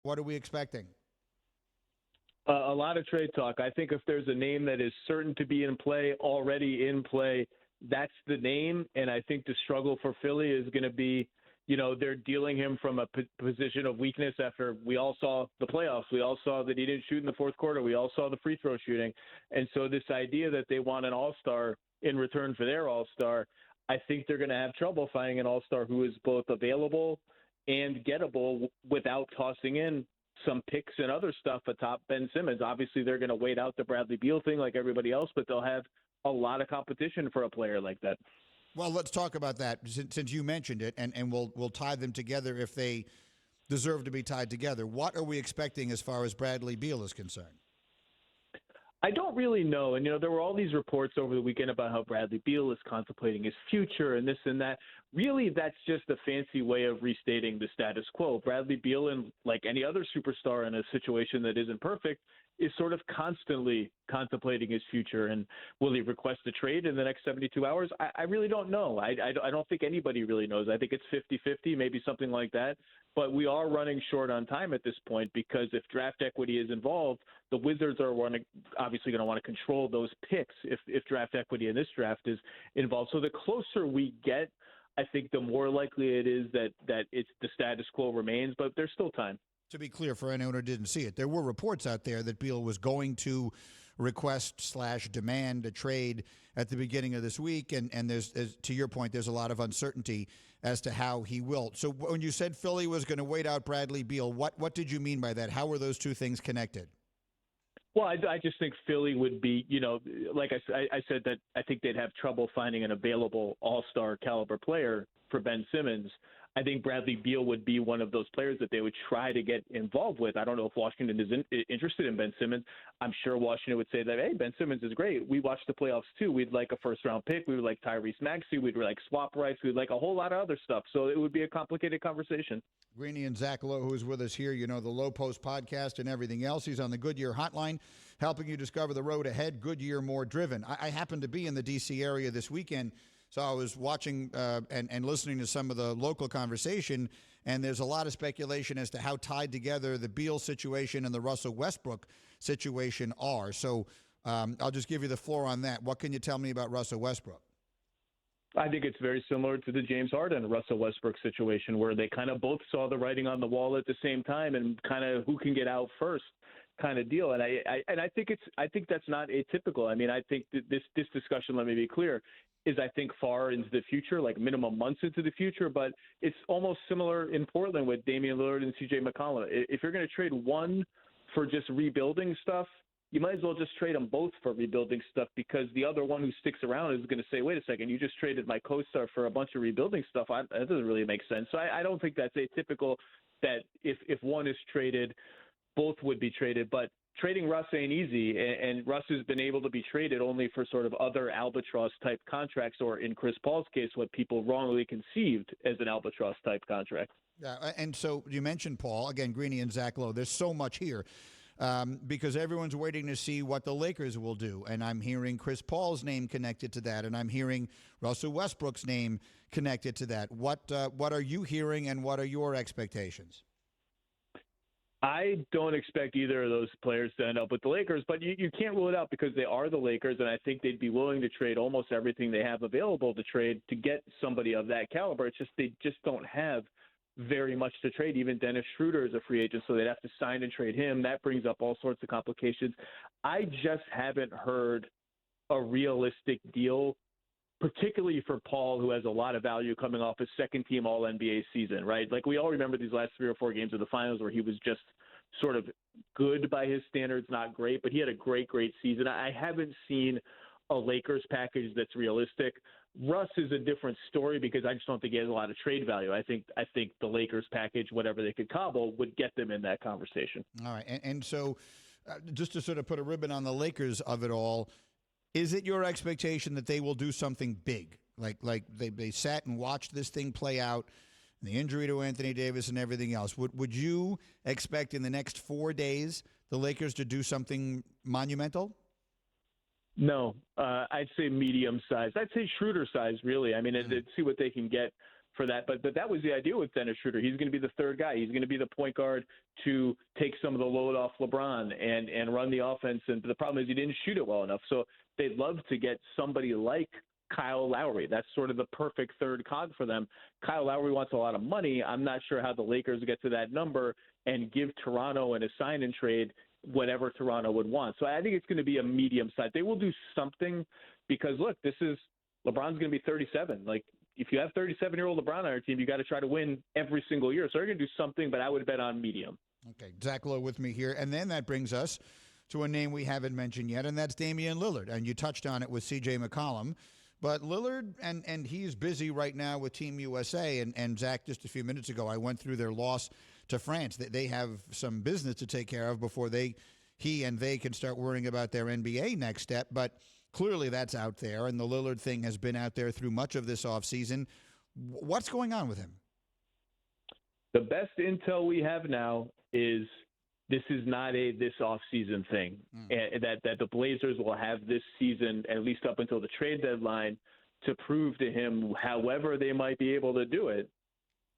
What are we expecting? A lot of trade talk. I think if there's a name that is certain to be in play, already in play, that's the name. And I think the struggle for Philly is going to be, they're dealing him from a position of weakness after we all saw the playoffs. We all saw that he didn't shoot in the fourth quarter. We all saw the free throw shooting. And so this idea that they want an all-star in return for their all-star, I think they're going to have trouble finding an all-star who is both available and gettable without tossing in some picks and other stuff atop Ben Simmons. Obviously, they're going to wait out the Bradley Beal thing like everybody else, but they'll have a lot of competition for a player like that. Well, let's talk about that since you mentioned it, and we'll tie them together if they deserve to be tied together. What are we expecting as far as Bradley Beal is concerned? I don't really know. And, there were all these reports over the weekend about how Bradley Beal is contemplating his future and this and that. Really, that's just a fancy way of restating the status quo. Bradley Beal, and like any other superstar in a situation that isn't perfect, is sort of constantly contemplating his future. And will he request a trade in the next 72 hours? I really don't know. I don't think anybody really knows. I think it's 50-50, maybe something like that. But we are running short on time at this point because if draft equity is involved, the Wizards are obviously going to want to control those picks if draft equity in this draft is involved. So the closer we get, I think the more likely it is that it's the status quo remains, but there's still time. To be clear, for anyone who didn't see it, there were reports out there that Beal was going to request/demand a trade at the beginning of this week, and there's, to your point, there's a lot of uncertainty as to how he will. So when you said Philly was going to wait out Bradley Beal, what did you mean by that? How were those two things connected? Well, I just think Philly would be, like I said, that I think they'd have trouble finding an available all-star caliber player for Ben Simmons. I think Bradley Beal would be one of those players that they would try to get involved with. I don't know if Washington is interested in Ben Simmons. I'm sure Washington would say that, hey, Ben Simmons is great. We watched the playoffs too. We'd like a first-round pick. We would like Tyrese Maxey. We'd like swap rights. We'd like a whole lot of other stuff. So it would be a complicated conversation. Greeny and Zach Lowe, who is with us here, the Low Post podcast and everything else. He's on the Goodyear hotline, helping you discover the road ahead. Goodyear, more driven. I happen to be in the D.C. area this weekend, so I was watching and listening to some of the local conversation, and there's a lot of speculation as to how tied together the Beal situation and the Russell Westbrook situation are. So I'll just give you the floor on that. What can you tell me about Russell Westbrook? I think it's very similar to the James Harden, Russell Westbrook situation, where they kind of both saw the writing on the wall at the same time and kind of who can get out first kind of deal. And I think that's not atypical. I mean, I think that this discussion, let me be clear, is I think far into the future, like minimum months into the future, but it's almost similar in Portland with Damian Lillard and CJ McCollum. If you're going to trade one for just rebuilding stuff, you might as well just trade them both for rebuilding stuff, because the other one who sticks around is going to say, wait a second, you just traded my co-star for a bunch of rebuilding stuff. That doesn't really make sense. So I don't think that's atypical that if one is traded, both would be traded. But trading Russ ain't easy, and Russ has been able to be traded only for sort of other albatross-type contracts, or in Chris Paul's case, what people wrongly conceived as an albatross-type contract. Yeah, and so you mentioned Paul. Again, Greeny and Zach Lowe. There's so much here. Because everyone's waiting to see what the Lakers will do. And I'm hearing Chris Paul's name connected to that, and I'm hearing Russell Westbrook's name connected to that. What are you hearing, and what are your expectations? I don't expect either of those players to end up with the Lakers, but you can't rule it out because they are the Lakers, and I think they'd be willing to trade almost everything they have available to trade to get somebody of that caliber. It's just they just don't have very much to trade. Even Dennis Schroeder is a free agent, so they'd have to sign and trade him. That brings up all sorts of complications. I just haven't heard a realistic deal, particularly for Paul, who has a lot of value coming off his second-team All-NBA season, right? Like, we all remember these last 3 or 4 games of the finals where he was just sort of good by his standards, not great, but he had a great season. I haven't seen a Lakers package that's realistic. Russ is a different story because I just don't think he has a lot of trade value. I think the Lakers package, whatever they could cobble, would get them in that conversation. All right. And so just to sort of put a ribbon on the Lakers of it all, is it your expectation that they will do something big? Like they sat and watched this thing play out, the injury to Anthony Davis and everything else. Would you expect in the next 4 days the Lakers to do something monumental? No, I'd say medium size. I'd say Schroeder size, really. I mean, see what they can get for that. But that was the idea with Dennis Schroeder. He's going to be the third guy. He's going to be the point guard to take some of the load off LeBron and run the offense. And the problem is he didn't shoot it well enough. So they'd love to get somebody like Kyle Lowry. That's sort of the perfect third cog for them. Kyle Lowry wants a lot of money. I'm not sure how the Lakers get to that number and give Toronto in a sign and trade whatever Toronto would want. So I think it's going to be a medium side. They will do something because, look, LeBron's going to be 37. Like, if you have 37-year-old LeBron on your team, you got to try to win every single year. So they're going to do something, but I would bet on medium. Okay, Zach Lowe with me here. And then that brings us to a name we haven't mentioned yet, and that's Damian Lillard. And you touched on it with C.J. McCollum. But Lillard, and he's busy right now with Team USA. And Zach, just a few minutes ago, I went through their loss to France. They have some business to take care of before he and they can start worrying about their NBA next step. But clearly that's out there, and the Lillard thing has been out there through much of this offseason. What's going on with him? The best intel we have now is this is not this offseason thing, and that the Blazers will have this season, at least up until the trade deadline, to prove to him, however they might be able to do it,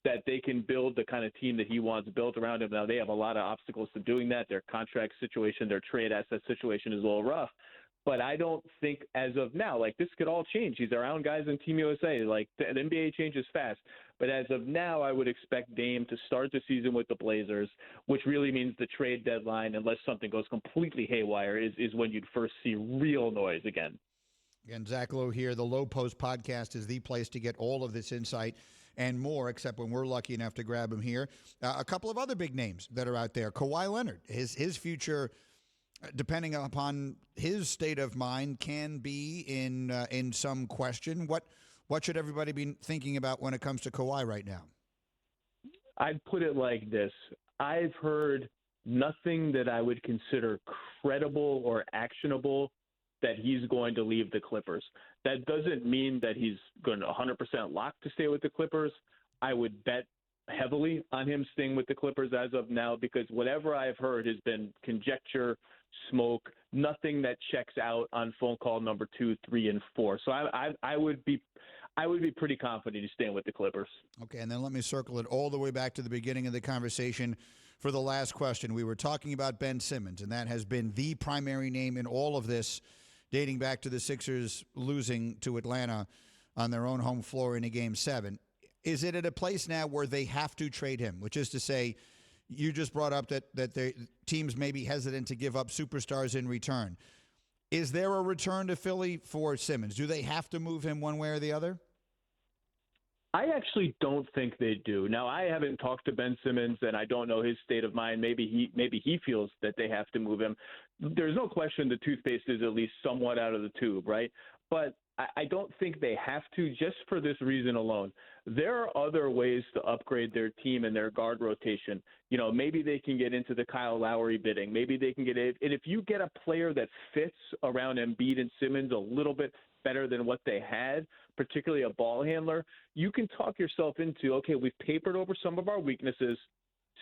that they can build the kind of team that he wants built around him. Now, they have a lot of obstacles to doing that. Their contract situation, their trade asset situation is a little rough. But I don't think as of now, like, this could all change. He's around guys in Team USA. Like, the NBA changes fast. But as of now, I would expect Dame to start the season with the Blazers, which really means the trade deadline, unless something goes completely haywire, is when you'd first see real noise again. Again, Zach Lowe here. The Lowe Post podcast is the place to get all of this insight and more, except when we're lucky enough to grab him here. A couple of other big names that are out there. Kawhi Leonard, his future, depending upon his state of mind, can be in some question. What should everybody be thinking about when it comes to Kawhi right now? I'd put it like this. I've heard nothing that I would consider credible or actionable that he's going to leave the Clippers. That doesn't mean that he's going to 100% lock to stay with the Clippers. I would bet heavily on him staying with the Clippers as of now, because whatever I've heard has been conjecture, smoke, nothing that checks out on phone call number 2, 3, and 4. So I would be pretty confident he's staying with the Clippers. Okay, and then let me circle it all the way back to the beginning of the conversation for the last question. We were talking about Ben Simmons, and that has been the primary name in all of this, dating back to the Sixers losing to Atlanta on their own home floor in a Game 7. Is it at a place now where they have to trade him, which is to say, you just brought up that the teams may be hesitant to give up superstars in return. Is there a return to Philly for Simmons? Do they have to move him one way or the other? I actually don't think they do. Now, I haven't talked to Ben Simmons, and I don't know his state of mind. Maybe he feels that they have to move him. There's no question the toothpaste is at least somewhat out of the tube, right? But I don't think they have to, just for this reason alone. There are other ways to upgrade their team and their guard rotation. You know, maybe they can get into the Kyle Lowry bidding. Maybe they can get it. And if you get a player that fits around Embiid and Simmons a little bit better than what they had, particularly a ball handler, you can talk yourself into, okay, we've papered over some of our weaknesses.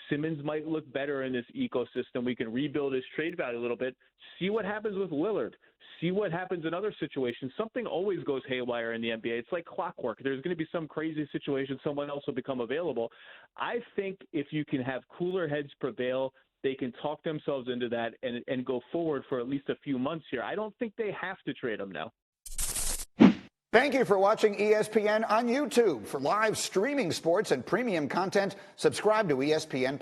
Simmons might look better in this ecosystem. We can rebuild his trade value a little bit. See what happens with Lillard. See what happens in other situations. Something always goes haywire in the NBA. It's like clockwork. There's going to be some crazy situation. Someone else will become available. I think if you can have cooler heads prevail, they can talk themselves into that and go forward for at least a few months here. I don't think they have to trade him now. Thank you for watching ESPN on YouTube. For live streaming sports and premium content, subscribe to ESPN+.